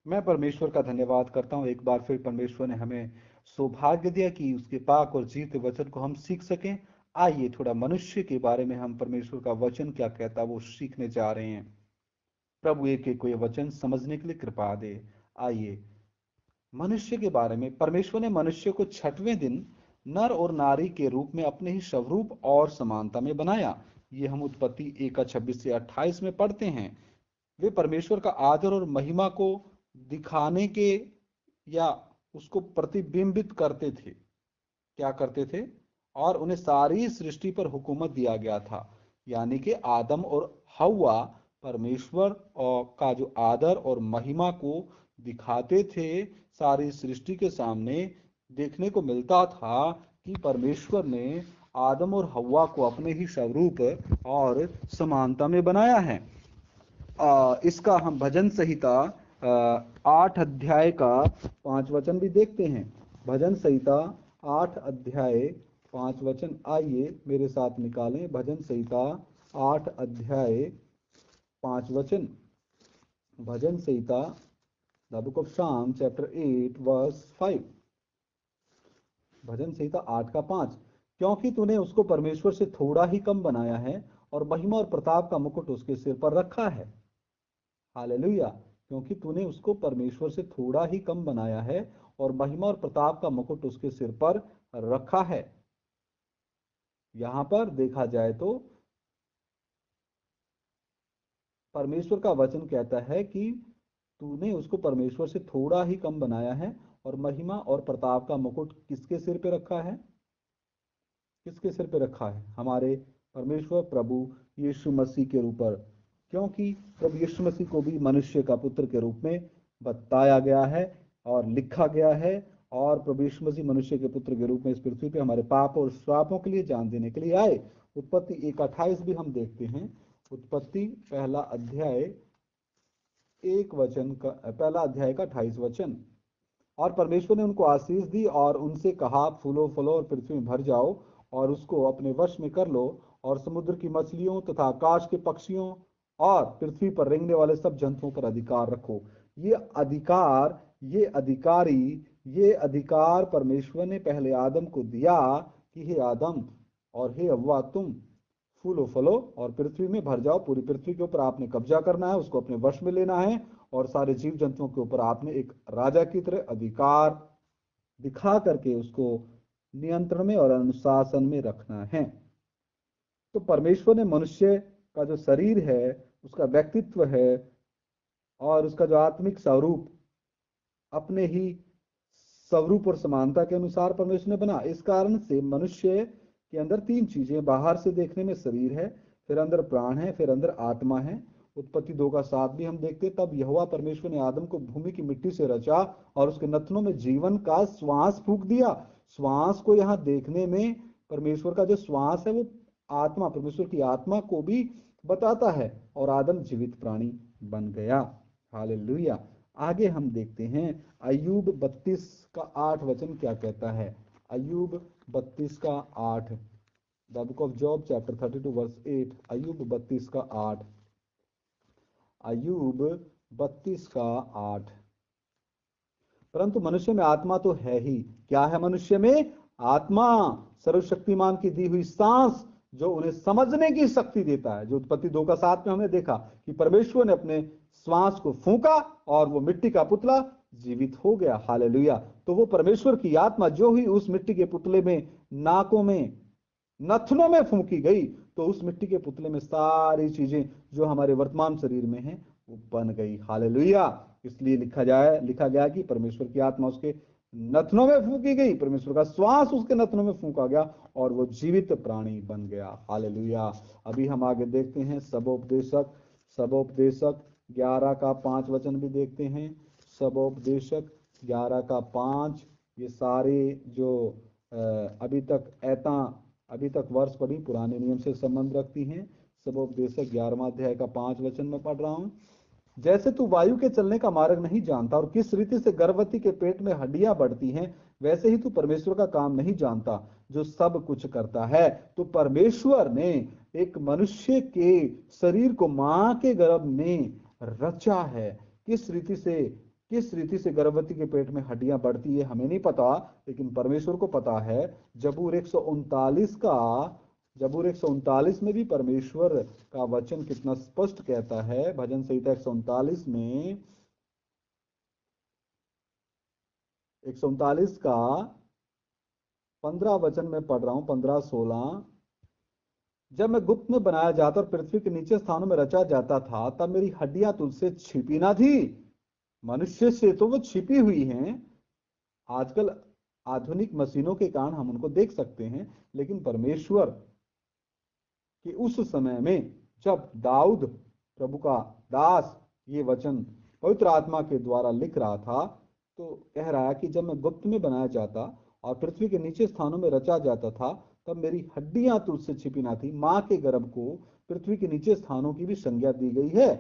मैं परमेश्वर का धन्यवाद करता हूँ। एक बार फिर परमेश्वर ने हमें सौभाग्य दिया कि उसके पाक और जीते वचन को हम सीख सकें। आइए थोड़ा मनुष्य के बारे में हम परमेश्वर का वचन क्या कहता है वो सीखने जा रहे हैं। प्रभु एक एक को ये वचन समझने के लिए कृपा दे। आइए, मनुष्य के बारे में परमेश्वर ने मनुष्य को छठवें दिन नर और नारी के रूप में अपने ही स्वरूप और समानता में बनाया। ये हम उत्पत्ति 1:26 से 28 में पढ़ते हैं। वे परमेश्वर का आदर और महिमा को दिखाने के या उसको प्रतिबिंबित करते थे। क्या करते थे? और उन्हें सारी सृष्टि पर हुकूमत दिया गया था। यानी कि आदम और हव्वा परमेश्वर का जो आदर और महिमा को दिखाते थे सारी सृष्टि के सामने। देखने को मिलता था कि परमेश्वर ने आदम और हव्वा को अपने ही स्वरूप और समानता में बनाया है। इसका हम भजन संहिता 8 अध्याय का 5 वचन भी देखते हैं। भजन संहिता 8 अध्याय 5 वचन, आइए मेरे साथ निकालें। भजन संहिता 8 अध्याय 5 वचन। भजन संहिता द बुक ऑफ शाम चैप्टर 8 वर्स 5। भजन संहिता 8 का 5। क्योंकि तूने उसको परमेश्वर से थोड़ा ही कम बनाया है और महिमा और प्रताप का मुकुट उसके सिर पर रखा है। हालेलुया। क्योंकि तूने उसको परमेश्वर से थोड़ा ही कम बनाया है और महिमा और प्रताप का मुकुट उसके सिर पर रखा है। यहां पर देखा जाए तो परमेश्वर का वचन कहता है कि तूने उसको परमेश्वर से थोड़ा ही कम बनाया है और महिमा और प्रताप का मुकुट किसके सिर पे रखा है? किसके सिर पे रखा है? हमारे परमेश्वर प्रभु यीशु मसीह के ऊपर। क्योंकि प्रभु यीशु मसीह को भी मनुष्य का पुत्र के रूप में बताया गया है और लिखा गया है। और प्रभु यीशु मसीह मनुष्य के पुत्र के रूप में इस पृथ्वी पे हमारे पाप और श्रापों के लिए जान देने के लिए आए। उत्पत्ति 1:28 भी हम देखते हैं। उत्पत्ति पहला अध्याय का 28 वचन। और परमेश्वर ने उनको आशीष दी और उनसे कहा, फूलो फलो और पृथ्वी में भर जाओ और उसको अपने वश में कर लो और समुद्र की मछलियों तथा आकाश के पक्षियों और पृथ्वी पर रेंगने वाले सब जंतुओं पर अधिकार रखो। ये अधिकार, ये अधिकारी, ये अधिकार परमेश्वर ने पहले आदम को दिया कि हे आदम और हे हव्वा, तुम फूलो फलो और पृथ्वी में भर जाओ। पूरी पृथ्वी के ऊपर आपने कब्जा करना है, उसको अपने वश में लेना है और सारे जीव जंतुओं के ऊपर आपने एक राजा की तरह अधिकार दिखा करके उसको नियंत्रण में और अनुशासन में रखना है। तो परमेश्वर ने मनुष्य का जो शरीर है, उसका व्यक्तित्व है और उसका जो आत्मिक स्वरूप अपने ही स्वरूप और समानता के अनुसार परमेश्वर ने बना। इस कारण से मनुष्य के अंदर 3 चीजें, बाहर से देखने में शरीर है, फिर अंदर प्राण है, फिर अंदर आत्मा है। उत्पत्ति 2:7 भी हम देखते। तब यहोवा परमेश्वर ने आदम को भूमि की मिट्टी से रचा और उसके नथनों में जीवन का श्वास फूंक दिया। श्वास को यहाँ देखने में परमेश्वर का जो श्वास है वो आत्मा, परमेश्वर की आत्मा को भी बताता है और आदम जीवित प्राणी बन गया। हालेलुया। आगे हम देखते हैं अय्यूब 32:8 क्या कहता है। Ayyub 32:8, the book of Job chapter 32 verse 8। Ayyub 32:8। Ayyub 32:8। परंतु मनुष्य में आत्मा तो है ही। क्या है मनुष्य में? आत्मा, सर्वशक्तिमान की दी हुई सांस जो उन्हें समझने की शक्ति देता है। जो उत्पत्ति 2:7 में हमने देखा कि परमेश्वर ने अपने श्वास को फूंका और वो मिट्टी का पुतला जीवित हो गया। हालेलुया। तो वो परमेश्वर की आत्मा जो ही उस मिट्टी के पुतले में, नाकों में, नथनों में फूंकी गई, तो उस मिट्टी के पुतले में सारी चीजें जो हमारे वर्तमान शरीर में हैं वो बन गई। हालेलुया। इसलिए लिखा गया कि परमेश्वर की आत्मा उसके नथनों में फूंकी गई, परमेश्वर का श्वास उसके नथनों में फूंका गया और वो जीवित प्राणी बन गया। हालेलुया। अभी हम आगे देखते हैं सबोपदेशक 11:5 भी देखते हैं। सबोपदेशक 11:5। ये सारे जो अभी तक वर्ष पढ़ी पुराने नियम से संबंध रखती हैं। सबोपदेशक 11वां अध्याय का 5 में पढ़ रहा हूं। जैसे तू वायु के चलने का मार्ग नहीं जानता और किस रीति से गर्भवती के पेट में हड्डियां बढ़ती हैं, वैसे ही तू परमेश्वर का काम नहीं जानता जो सब कुछ करता है। तो परमेश्वर ने एक मनुष्य के शरीर को मां के गर्भ में रचा है। किस रीति से किस रीति से गर्भवती के पेट में हड्डियां बढ़ती है हमें नहीं पता, लेकिन परमेश्वर को पता है। जबूर 139 का, जबूर 139 में भी परमेश्वर का वचन कितना स्पष्ट कहता है। भजन संहिता 139 में, 139 का 15 वचन में पढ़ रहा हूं, 15-16। जब मैं गुप्त में बनाया जाता और पृथ्वी के नीचे स्थानों में रचा जाता था, तब मेरी हड्डियां तुझसे छिपी ना थी। मनुष्य से तो वो छिपी हुई हैं। आजकल आधुनिक मशीनों के कारण हम उनको देख सकते हैं, लेकिन परमेश्वर कि उस समय में जब दाऊद प्रभु का दास ये वचन पवित्र आत्मा के द्वारा लिख रहा था, तो कह रहा है कि जब मैं गुप्त में बनाया जाता और पृथ्वी के नीचे स्थानों में रचा जाता था, तब मेरी हड्डियां तुझसे छिपी ना थी। मां के गर्भ को पृथ्वी के नीचे स्थानों की भी संज्ञा दी गई है।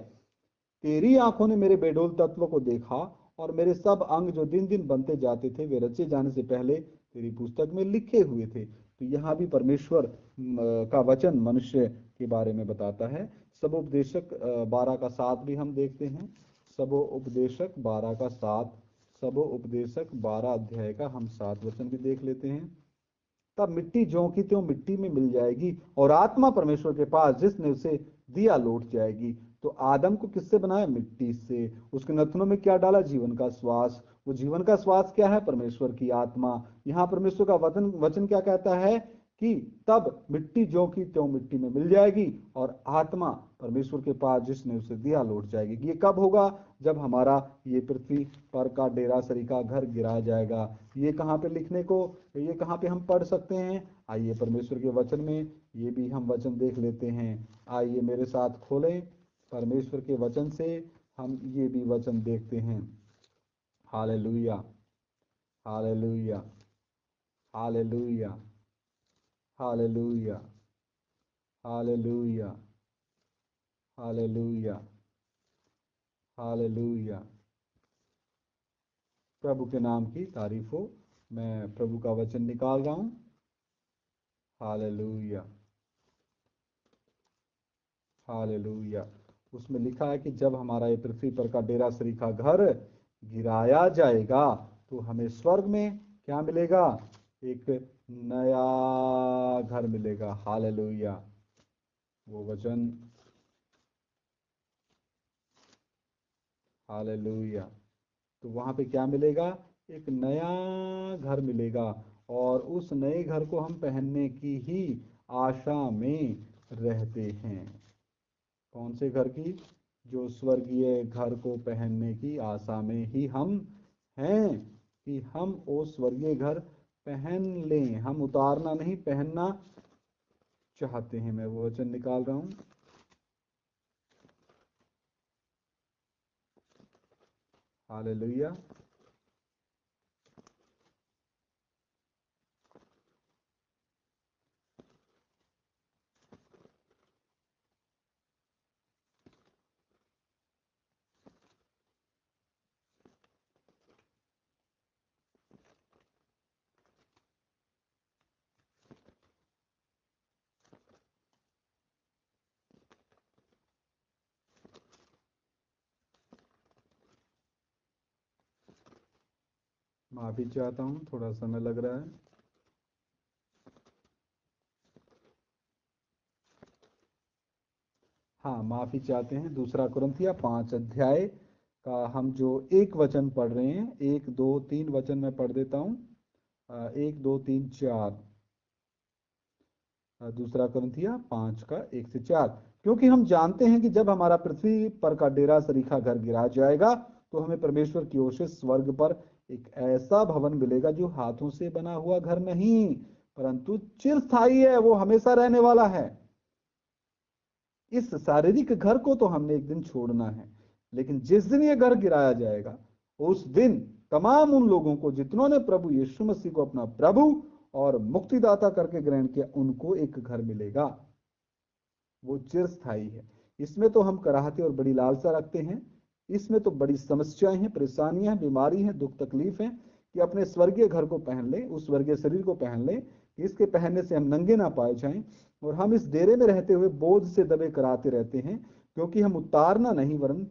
तेरी आंखों ने मेरे बेडोल तत्व को देखा, और मेरे सब अंग जो दिन दिन बनते जाते थे, वे रचे जाने से पहले तेरी पुस्तक में लिखे हुए थे। तो यहाँ भी परमेश्वर का वचन मनुष्य के बारे में बताता है। सबोपदेशक 12 का 7 भी हम देखते हैं। सबोपदेशक 12 का 7, सबोपदेशक 12 अध्याय का हम 7 वचन भी देख लेते हैं। तब मिट्टी ज्यों की त्यों मिट्टी में मिल जाएगी, और आत्मा परमेश्वर के पास जिसने उसे दिया लौट जाएगी। तो आदम को किससे बनाया? मिट्टी से। उसके नथनों में क्या डाला? जीवन का श्वास। वो जीवन का श्वास क्या है? परमेश्वर की आत्मा। यहाँ परमेश्वर का वचन वचन क्या कहता है कि तब मिट्टी ज्यों की त्यों मिट्टी में मिल जाएगी, और आत्मा परमेश्वर के पास जिसने उसे दिया लौट जाएगी। ये कब होगा? जब हमारा ये पृथ्वी पर का डेरा सरी का घर गिराया जाएगा। ये कहाँ पे लिखने को, ये कहाँ पे हम पढ़ सकते हैं? आइए परमेश्वर के वचन में ये भी हम वचन देख लेते हैं। आइए मेरे साथ खोलें परमेश्वर के वचन से, हम ये भी वचन देखते हैं। Hallelujah, hallelujah, hallelujah, hallelujah, hallelujah, hallelujah, hallelujah. प्रभु के नाम की तारीफ हो। मैं प्रभु का वचन निकाल रहा हूं। Hallelujah, hallelujah. उसमें लिखा है कि जब हमारा ये पृथ्वी पर का डेरा सरी का घर गिराया जाएगा, तो हमें स्वर्ग में क्या मिलेगा? एक नया घर मिलेगा। हालेलुया। वो वचन, हालेलुया। तो वहां पे क्या मिलेगा? एक नया घर मिलेगा, और उस नए घर को हम पहनने की ही आशा में रहते हैं। कौन से घर की? जो स्वर्गीय घर को पहनने की आशा में ही हम हैं, कि हम वो स्वर्गीय घर पहन लें। हम उतारना नहीं, पहनना चाहते हैं। मैं वो वचन निकाल रहा हूं। हालेलुया। माफी चाहता हूँ, थोड़ा समय लग रहा है। हाँ, माफी चाहते हैं। 2 कुरिन्थियों 5 अध्याय का हम जो एक वचन पढ़ रहे हैं, 1, 2, 3 वचन मैं पढ़ देता हूँ। 1, 2, 3, 4। 2 कुरिन्थियों 5 का 1 से 4। क्योंकि हम जानते हैं कि जब हमारा पृथ्वी पर का डेरा सरीखा घर गिरा जाएगा, तो हमें परमेश्वर की ओर से स्वर्ग पर एक ऐसा भवन मिलेगा जो हाथों से बना हुआ घर नहीं, परंतु चिरस्थायी है। वो हमेशा रहने वाला है। इस शारीरिक घर को तो हमने एक दिन छोड़ना है, लेकिन जिस दिन ये घर गिराया जाएगा, उस दिन तमाम उन लोगों को जितनों ने प्रभु यीशु मसीह को अपना प्रभु और मुक्तिदाता करके ग्रहण किया, उनको एक घर मिलेगा। वो चिरस्थायी है। इसमें तो हम कराहते और बड़ी लालसा रखते हैं। इसमें तो बड़ी समस्याएं हैं, परेशानियां हैं, बीमारी हैं, दुख तकलीफ हैं, कि अपने स्वर्गीय घर को पहन लें, उस स्वर्गीय शरीर को पहन लें, कि इसके पहनने से हम नंगे ना पाए जाएं। और हम इस डेरे में रहते हुए बोझ से दबे कराते रहते हैं, क्योंकि हम उतारना नहीं वरन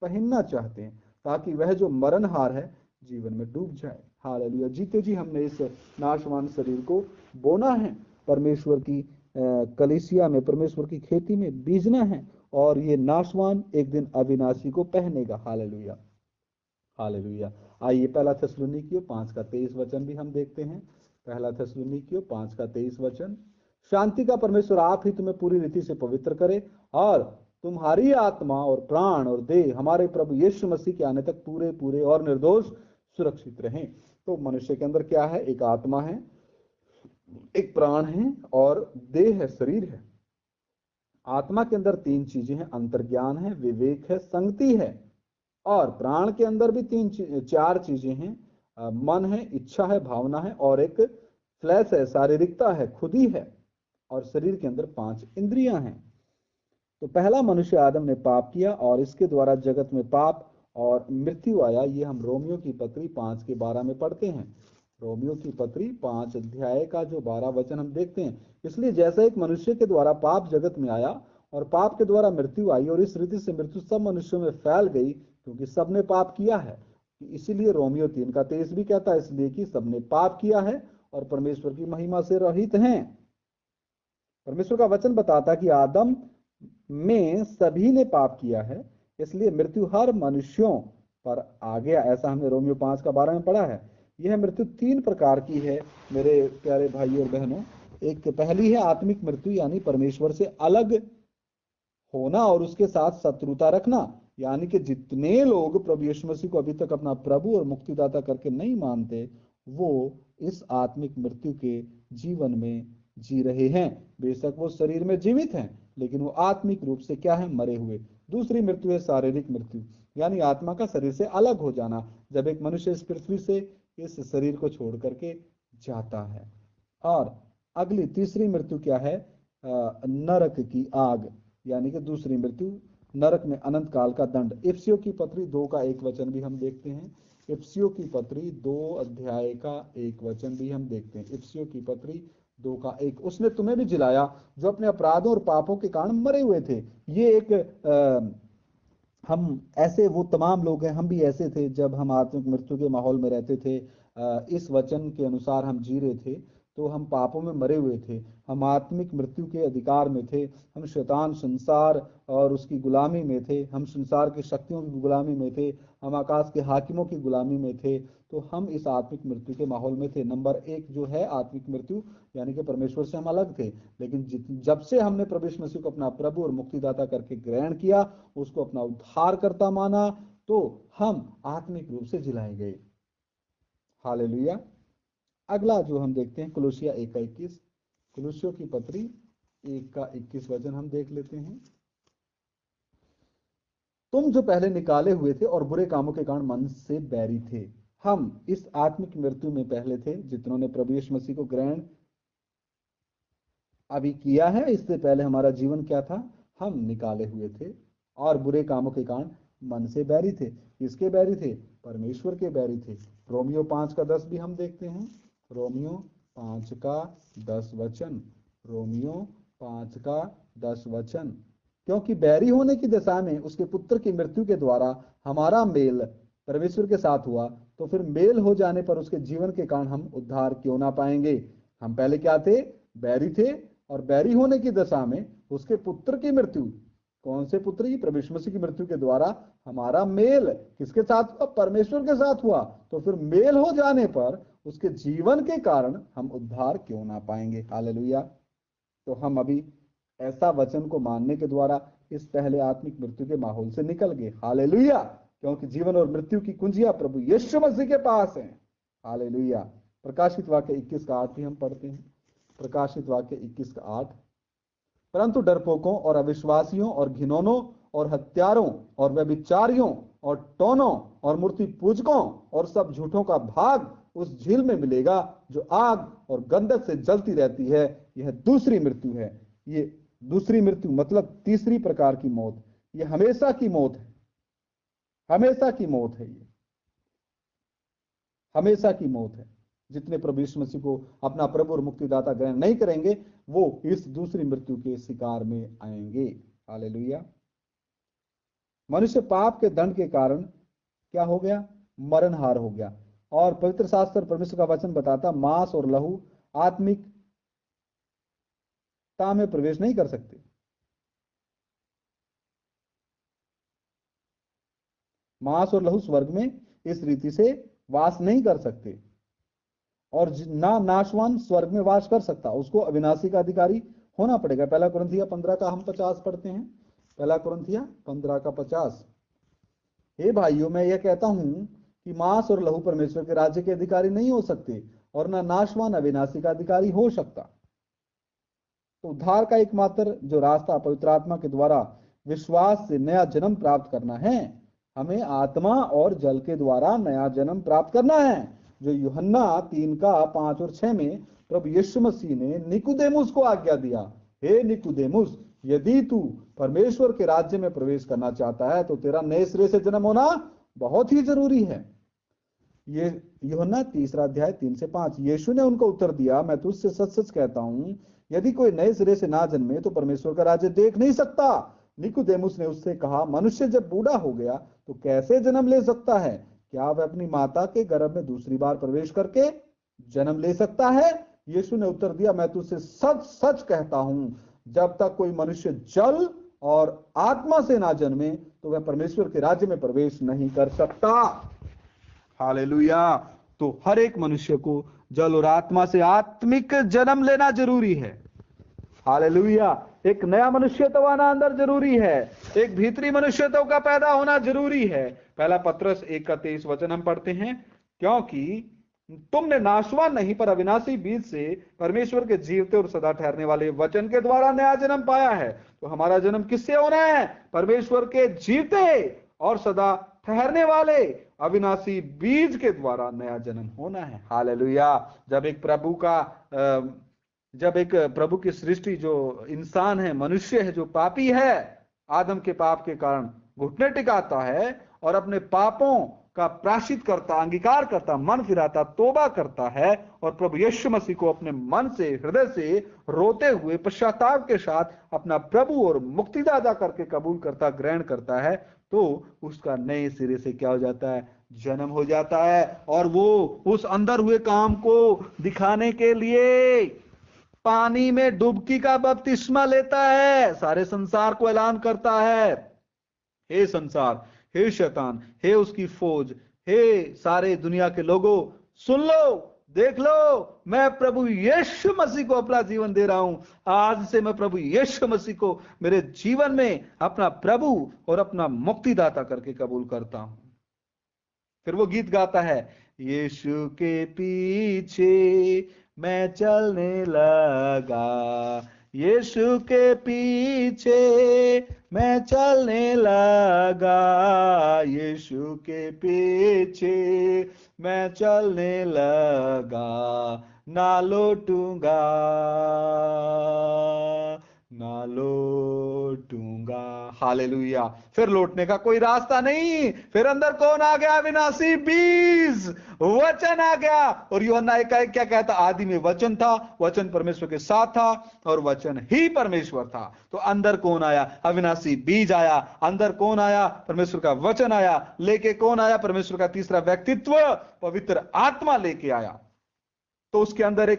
पहनना चाहते हैं, ताकि वह जो मरणहार है जीवन में डूब जाए। हालेलुया। जीते जी हमने इस नाशवान शरीर को बोना है, परमेश्वर की कलीसिया में, परमेश्वर की खेती में बीजना है, और ये नाशवान एक दिन अविनाशी को पहनेगा। Hallelujah, hallelujah. आइए पहला थिस्सलुनीकियों 5:23 भी हम देखते हैं। पहला थिस्सलुनीकियों 5:23, शांति का परमेश्वर आप ही तुम्हें पूरी रीति से पवित्र करे, और तुम्हारी आत्मा और प्राण और देह हमारे प्रभु यीशु मसीह के आने तक पूरे पूरे और निर्दोष सुरक्षित रहें। तो मनुष्य के अंदर क्या है? एक आत्मा है, एक प्राण है, और देह है, शरीर है। आत्मा के अंदर तीन चीजें हैं, अंतर्ज्ञान है, विवेक है, संगति है। और प्राण के अंदर भी चार चीजें हैं, मन है, इच्छा है, भावना है, और एक फ्लैश है, शारीरिकता है, खुदी है। और शरीर के अंदर 5 इंद्रियां हैं। तो पहला मनुष्य आदम ने पाप किया, और इसके द्वारा जगत में पाप और मृत्यु आया। ये हम रोमियो की पत्री 5:12 में पढ़ते हैं। रोमियो की पत्री 5 अध्याय का जो 12 वचन हम देखते हैं। इसलिए जैसा एक मनुष्य के द्वारा पाप जगत में आया, और पाप के द्वारा मृत्यु आई, और इस रीति से मृत्यु सब मनुष्यों में फैल गई, क्योंकि सबने पाप किया है। इसीलिए रोमियो 3:23 भी कहता है, इसलिए कि सबने पाप किया है और परमेश्वर की महिमा से रहित हैं। परमेश्वर का वचन बताता कि आदम में सभी ने पाप किया है, इसलिए मृत्यु हर मनुष्यों पर आ गया। ऐसा हमने रोमियो 5:12 में पढ़ा है। यह मृत्यु 3 प्रकार की है मेरे प्यारे भाई और बहनों। एक पहली है आत्मिक मृत्यु, यानी परमेश्वर से अलग होना और उसके साथ शत्रुता रखना। यानी कि जितने लोग प्रभु यीशु मसीह को अभी तक अपना प्रभु और मुक्तिदाता करके नहीं मानते, वो इस आत्मिक मृत्यु के जीवन में जी रहे हैं। बेशक वो शरीर में जीवित हैं, लेकिन वो आत्मिक रूप से क्या है? मरे हुए। दूसरी मृत्यु है शारीरिक मृत्यु, यानी आत्मा का शरीर से अलग हो जाना, जब एक मनुष्य इस पृथ्वी से इस शरीर को छोड़ करके जाता है। और अगली तीसरी मृत्यु क्या है? नरक की आग, यानी कि दूसरी मृत्यु, नरक में अनंत काल का दंड। इफिसियों की पत्री 2:1 भी हम देखते हैं। इफिसियों की पत्री 2 अध्याय का 1 वचन भी हम देखते हैं। इफिसियों की पत्री 2:1, उसने तुम्हें भी जिलाया जो अपने अपराधों और पापों के कारण मरे हुए थे। ये एक हम ऐसे, वो तमाम लोग हैं, हम भी ऐसे थे जब हम आत्मिक मृत्यु के माहौल में रहते थे। इस वचन के अनुसार हम जी रहे थे, तो हम पापों में मरे हुए थे, हम आत्मिक मृत्यु के अधिकार में थे, हम शैतान, संसार और उसकी गुलामी में थे, हम संसार की शक्तियों की गुलामी में थे, हम आकाश के हाकिमों की गुलामी में थे। तो हम इस आत्मिक मृत्यु के माहौल में थे। नंबर 1 जो है आत्मिक मृत्यु, यानी कि परमेश्वर से हम अलग थे। लेकिन जब से हमने प्रभु यीशु मसीह को अपना प्रभु और मुक्तिदाता करके ग्रहण किया, उसको अपना उद्धारकर्ता माना, तो हम आत्मिक रूप से जिलाए गए। हालेलुया। अगला जो हम देखते हैं कुलुसिया 1:21, कुलुसियों की पत्री 1:21 वचन हम देख लेते हैं। तुम जो पहले निकाले हुए थे और बुरे कामों के कारण मन से बैरी थे। हम इस आत्मिक मृत्यु में पहले थे, जितनों ने प्रभु यीशु मसीह को ग्रहण अभी किया है। इससे पहले हमारा जीवन क्या था? हम निकाले हुए थे और बुरे कामों के कारण मन से बैरी थे। किसके बैरी थे? परमेश्वर के बैरी थे। रोमियो 5:10 भी हम देखते हैं। रोमियो 5:10 वचन, रोमियो 5:10 वचन, क्योंकि बैरी होने की दशा में उसके पुत्र की मृत्यु के द्वारा हमारा मेल परमेश्वर के साथ हुआ, तो फिर मेल हो जाने पर उसके जीवन के कारण हम उद्धार क्यों ना पाएंगे? हम पहले क्या थे? बैरी थे, और बैरी होने की दशा में उसके पुत्र की मृत्यु, कौन से पुत्र की? प्रभु यीशु मसीह की मृत्यु के द्वारा हमारा मेल किसके साथ हुआ? परमेश्वर के साथ हुआ। तो फिर मेल हो जाने पर उसके जीवन के कारण हम उद्धार क्यों ना पाएंगे? हालेलुया। तो हम अभी ऐसा वचन को मानने के द्वारा इस पहले आत्मिक मृत्यु के माहौल से निकल गए। हालेलुया। क्योंकि जीवन और मृत्यु की कुंजियां प्रभु यीशु मसीह के पास हैं। हालेलुया। प्रकाशित वाक्य 21:8 भी हम पढ़ते हैं। प्रकाशित वाक्य 21:8, परंतु डरपोकों और अविश्वासियों और घिनौनों और हत्यारों और व्यभिचारियों और टोनों और मूर्ति पूजकों और सब झूठों का भाग उस झील में मिलेगा जो आग और गंधक से जलती रहती है। यह दूसरी मृत्यु है। ये दूसरी मृत्यु मतलब तीसरी प्रकार की मौत। ये हमेशा की मौत है, हमेशा की मौत है, ये हमेशा की मौत है। जितने प्रभु यीशु मसीह को अपना प्रभु और मुक्तिदाता ग्रहण नहीं करेंगे, वो इस दूसरी मृत्यु के शिकार में आएंगे। हालेलुया। मनुष्य पाप के दंड के कारण क्या हो गया? मरणहार हो गया। और पवित्र शास्त्र परमेश्वर का वचन बताता मांस और लहू आत्मिकता में प्रवेश नहीं कर सकते। मांस और लहू स्वर्ग में इस रीति से वास नहीं कर सकते, और ना नाशवान स्वर्ग में वास कर सकता, उसको अविनाशी का अधिकारी होना पड़ेगा। पहला कुरिन्थिया 15 का हम 50 पढ़ते हैं। पहला कुरिन्थिया 15 का 50। हे भाइयों, मैं यह कहता हूं कि मांस और लहू परमेश्वर के राज्य के अधिकारी नहीं हो सकते, और ना नाशवान अविनाशी का अधिकारी हो सकता। तो उद्धार का एकमात्र जो रास्ता पवित्र आत्मा के द्वारा विश्वास से नया जन्म प्राप्त करना है। हमें आत्मा और जल के द्वारा नया जन्म प्राप्त करना है, जो यूहन्ना 3 का 5 और 6 में प्रभु यीशु मसीह ने निकुदेमुस को आज्ञा दिया। हे निकुदेमुस, यदि तू परमेश्वर के राज्य में प्रवेश करना चाहता है तो तेरा नए सिरे से जन्म होना बहुत ही जरूरी है। ये यूहन्ना 3 अध्याय 3 से 5। यीशु ने उनको उत्तर दिया, मैं तुझसे सच सच कहता हूं, यदि कोई नए सिरे से ना जन्मे तो परमेश्वर का राज्य देख नहीं सकता। निकुदेमुस ने उससे कहा, मनुष्य जब बूढ़ा हो गया तो कैसे जन्म ले सकता है? क्या वह अपनी माता के गर्भ में दूसरी बार प्रवेश करके जन्म ले सकता है? यीशु ने उत्तर दिया, मैं तुझसे सच सच कहता हूं, जब तक कोई मनुष्य जल और आत्मा से ना जन्मे तो वह परमेश्वर के राज्य में प्रवेश नहीं कर सकता। हालेलुया। तो हर एक मनुष्य को जल और आत्मा से आत्मिक जन्म लेना जरूरी है। हालेलुया। एक नया मनुष्यत्व आना अंदर जरूरी है, एक भीतरी मनुष्यत्व का पैदा होना जरूरी है। पहला पत्रस 1 का 23 वचन हम पढ़ते हैं, क्योंकि तुमने नाशवान नहीं पर अविनाशी बीज से परमेश्वर के जीवते और सदा ठहरने वाले वचन के द्वारा नया जन्म पाया है। तो हमारा जन्म किससे होना है? परमेश्वर के जीवते और सदा ठहरने वाले अविनाशी बीज के द्वारा नया जन्म होना है। हालेलुया। जब एक प्रभु की सृष्टि, जो इंसान है, मनुष्य है, जो पापी है, आदम के पाप के कारण घुटने टिकाता है और अपने पापों का प्रायश्चित करता, अंगीकार करता, मन फिराता, तौबा करता है और प्रभु यीशु मसीह को अपने मन से, हृदय से रोते हुए पश्चाताप के साथ अपना प्रभु और मुक्तिदाता करके कबूल करता, ग्रहण करता है, तो उसका नए सिरे से क्या हो जाता है? जन्म हो जाता है। और वो उस अंदर हुए काम को दिखाने के लिए पानी में डुबकी का बपतिस्मा लेता है, सारे संसार को ऐलान करता है, हे संसार, हे शैतान, हे उसकी फौज, हे सारे दुनिया के लोगों, सुन लो, देख लो, मैं प्रभु यीशु मसीह को अपना जीवन दे रहा हूं। आज से मैं प्रभु यीशु मसीह को मेरे जीवन में अपना प्रभु और अपना मुक्तिदाता करके कबूल करता हूं। फिर वो गीत गाता है, यीशु के पीछे मैं चलने लगा, यीशु के पीछे मैं चलने लगा, यीशु के पीछे मैं चलने लगा, ना लौटूंगा, ना लौटूंगा। हालेलुया। फिर लौटने का कोई रास्ता नहीं। फिर अंदर कौन आ गया? विनाशी बीज, वचन आ गया। और यूहन्ना 1 क्या कहता? आदि में वचन था, वचन परमेश्वर के साथ था और वचन ही परमेश्वर था। तो अंदर कौन आया? अविनाशी बीज आया। अंदर कौन आया? परमेश्वर का वचन आया। लेके कौन आया? परमेश्वर का तीसरा व्यक्तित्व, पवित्र आत्मा लेके आया। तो उसके अंदर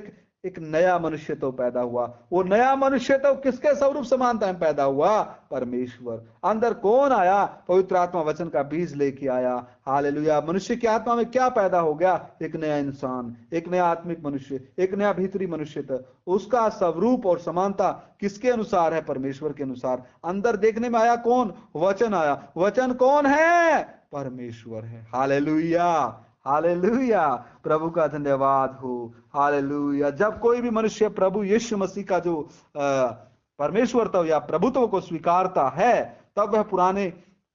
एक नया मनुष्यत्व पैदा हुआ। वो नया मनुष्यत्व किसके स्वरूप समानता में पैदा हुआ? परमेश्वर। अंदर कौन आया? पवित्र आत्मा वचन का बीज लेके आया। हालेलुया। मनुष्य की आत्मा में क्या पैदा हो गया? एक नया इंसान, एक नया आत्मिक मनुष्य, एक नया भीतरी मनुष्यत्व। उसका स्वरूप और समानता किसके अनुसार है? परमेश्वर के अनुसार। अंदर देखने में आया कौन? वचन आया। वचन कौन है? परमेश्वर है। Hallelujah, hallelujah. प्रभु का धन्यवाद हो। हालेलुया। जब कोई भी मनुष्य प्रभु यीशु मसीह का जो परमेश्वरत्व या प्रभुत्व को स्वीकारता है, तब वह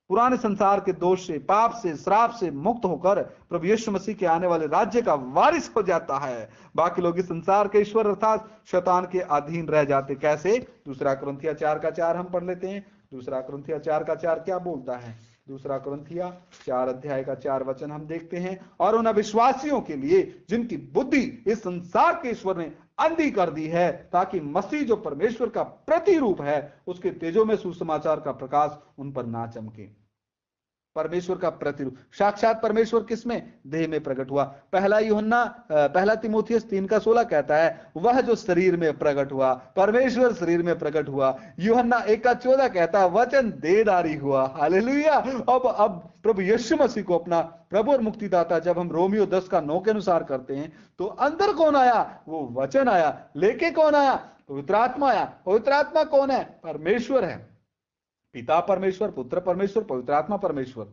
पुराने संसार के दोष से, पाप से, श्राप से मुक्त होकर प्रभु यीशु मसीह के आने वाले राज्य का वारिस हो जाता है। बाकी लोग इस संसार के ईश्वर अर्थात शैतान के अधीन रह जाते। कैसे? 2 कुरिन्थिया 4 का 4 हम पढ़ लेते हैं। 2 कुरिन्थिया 4 का 4 क्या बोलता है? 2 कुरिन्थिया 4 अध्याय का 4 वचन हम देखते हैं। और उन अविश्वासियों के लिए जिनकी बुद्धि इस संसार के ईश्वर ने अंधी कर दी है, ताकि मसीह जो परमेश्वर का प्रतिरूप है, उसके तेजो में सुसमाचार का प्रकाश उन पर ना चमके। परमेश्वर का प्रतिरूप। साक्षात परमेश्वर किसमें? देह में प्रकट हुआ। पहला तीमुथियुस 3:16 कहता है वह जो शरीर में प्रकट हुआ, परमेश्वर शरीर में प्रकट हुआ। यूहन्ना 1:14 कहता है वचन देहधारी हुआ। हालेलुया। अब प्रभु यीशु मसीह को अपना प्रभु और मुक्तिदाता जब हम रोमियो 10:9 के अनुसार करते हैं, तो अंदर कौन आया? वो वचन आया। लेके कौन आया? पवित्र आत्मा आया। पवित्र आत्मा कौन है? परमेश्वर है। पिता परमेश्वर, पुत्र परमेश्वर, पवित्र आत्मा परमेश्वर,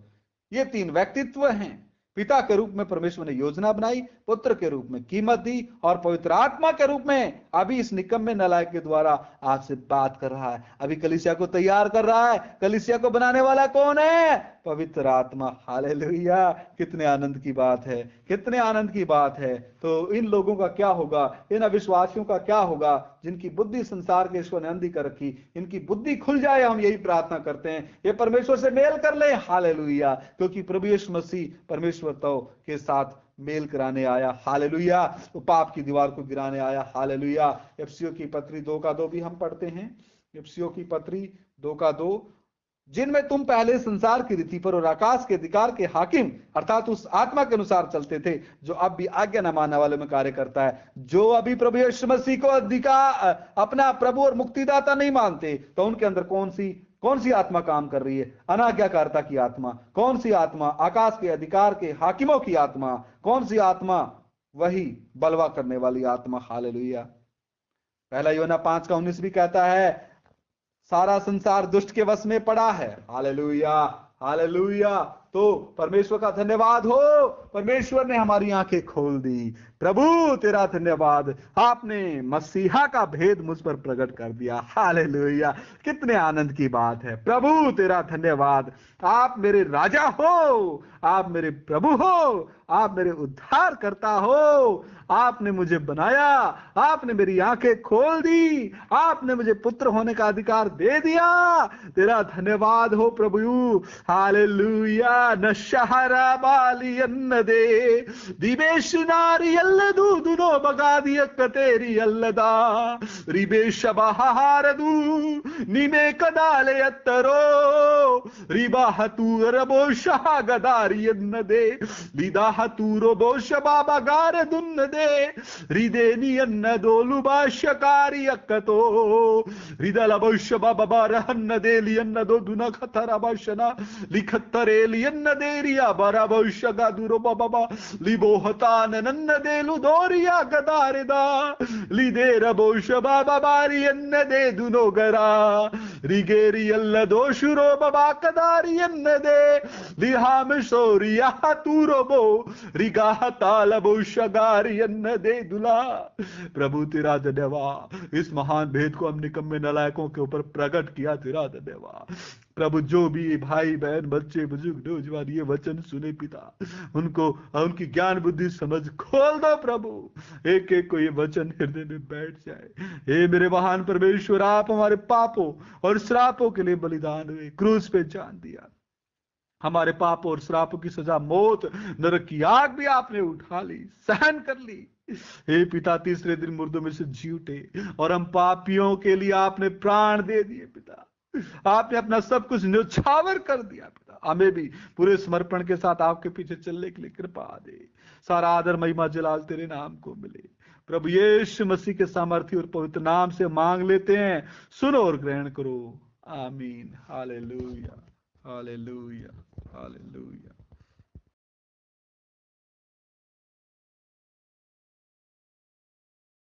ये तीन व्यक्तित्व हैं। पिता के रूप में परमेश्वर ने योजना बनाई, पुत्र के रूप में कीमत दी, और पवित्र आत्मा के रूप में अभी इस निकम्मे नालायक के द्वारा आपसे बात कर रहा है, अभी कलीसिया को तैयार कर रहा है। कलीसिया को बनाने वाला कौन है? पवित्र आत्मा। हालेलुया। कितने आनंद की बात है, कितने आनंद की बात है। तो इन लोगों का क्या होगा? इन अविश्वासियों का क्या होगा जिनकी बुद्धि संसार के ईश्वर ने अंधी कर रखी? इनकी बुद्धि खुल जाए, हम यही प्रार्थना करते हैं। ये परमेश्वर से मेल कर ले। हालेलुया। क्योंकि प्रभु यीशु मसीह परमेश्वर तो के साथ मेल कराने आया। हालेलुया। वो पाप की दीवार को गिराने आया। हालेलुया। एफिसियों की पत्री 2:2 भी हम पढ़ते हैं। एफिसियों की पत्री 2:2, जिनमें तुम पहले संसार की रीति पर और आकाश के अधिकार के हाकिम अर्थात उस आत्मा के अनुसार चलते थे जो अब भी आज्ञा न मानने वालों में कार्य करता है। जो अभी प्रभु यीशु मसीह को अपना प्रभु और मुक्तिदाता नहीं मानते, तो उनके अंदर कौन सी आत्मा काम कर रही है? अनाज्ञाकारिता की आत्मा। कौन सी आत्मा? आकाश के अधिकार के हाकिमों की आत्मा। कौन सी आत्मा? वही बलवा करने वाली आत्मा। हालेलुया। पहला यूहन्ना 5:19 भी कहता है सारा संसार दुष्ट के वश में पड़ा है। हालेलुया। हालेलुया। तो परमेश्वर का धन्यवाद हो, परमेश्वर ने हमारी आंखें खोल दी। प्रभु तेरा धन्यवाद, आपने मसीहा का भेद मुझ पर प्रकट कर दिया। हालेलुया। कितने आनंद की बात है। प्रभु तेरा धन्यवाद। आप मेरे राजा हो, आप मेरे प्रभु हो, आप मेरे उद्धार करता हो। आपने मुझे बनाया, आपने मेरी आंखें खोल दी, आपने मुझे पुत्र होने का अधिकार दे दिया। तेरा धन्यवाद हो प्रभु। हालेलुया। नशहरा बालियन्न दे दिवेश नारी अल्लदूदुनो बगादियक तेरी अल्लदा रिबेश बहारदू निमे कदाले अत्तरो रिबा हतू रबो शहा गदारियन्न दे लिदा हतू रोबो शबाबा गार दुन्न दे रिदेनी अन्न दोलु बाशकारी अक्कतो रिदला बोश बाबा रहन्न दे लियन्न दो दुना खतरा बाशना लिखत्तरे लियन्न देरिया बरा बोश गादुरो बाबा लिबो हतान नन्न देलु दोरिया गदारदा लिदे रबोश बाबा बारियन्न दे दुनो गरा रिगेरी अल्ल दोशुरो बाबा कदारियन्न दे लिहाम सोरिया तुरोबो रिगा ताल बोश गारियन्न दे दुला। प्रभु तेरा धन्यवाद। इस महान भेद को हम निकम्मे नालायकों के ऊपर प्रकट किया। तेरा धन्यवाद प्रभु। जो भी भाई बहन बच्चे बुजुर्ग नौजवान ये वचन सुने पिता, उनको उनकी ज्ञान बुद्धि समझ खोल दो प्रभु। एक एक को ये वचन हृदय में बैठ जाए। हे मेरे महान परमेश्वर, आप हमारे पापों और श्रापों के लिए बलिदान हुए, क्रूस पे जान दिया। हमारे पापों और श्रापों की सजा मौत, नरक की आग भी आपने उठा ली, सहन कर ली। हे पिता, तीसरे दिन मुर्दों में से जी उठे और हम पापियों के लिए आपने प्राण दे दिए पिता। आपने अपना सब कुछ न्यौछावर कर दिया पिता। हमें भी पूरे समर्पण के साथ आपके पीछे चलने के लिए कृपा दे। सारा आदर महिमा जलाल तेरे नाम को मिले। प्रभु यीशु मसीह के सामर्थ्य और पवित्र नाम से मांग लेते हैं, सुनो और ग्रहण करो। आमीन। हालेलुया। हालेलुया। हालेलुया।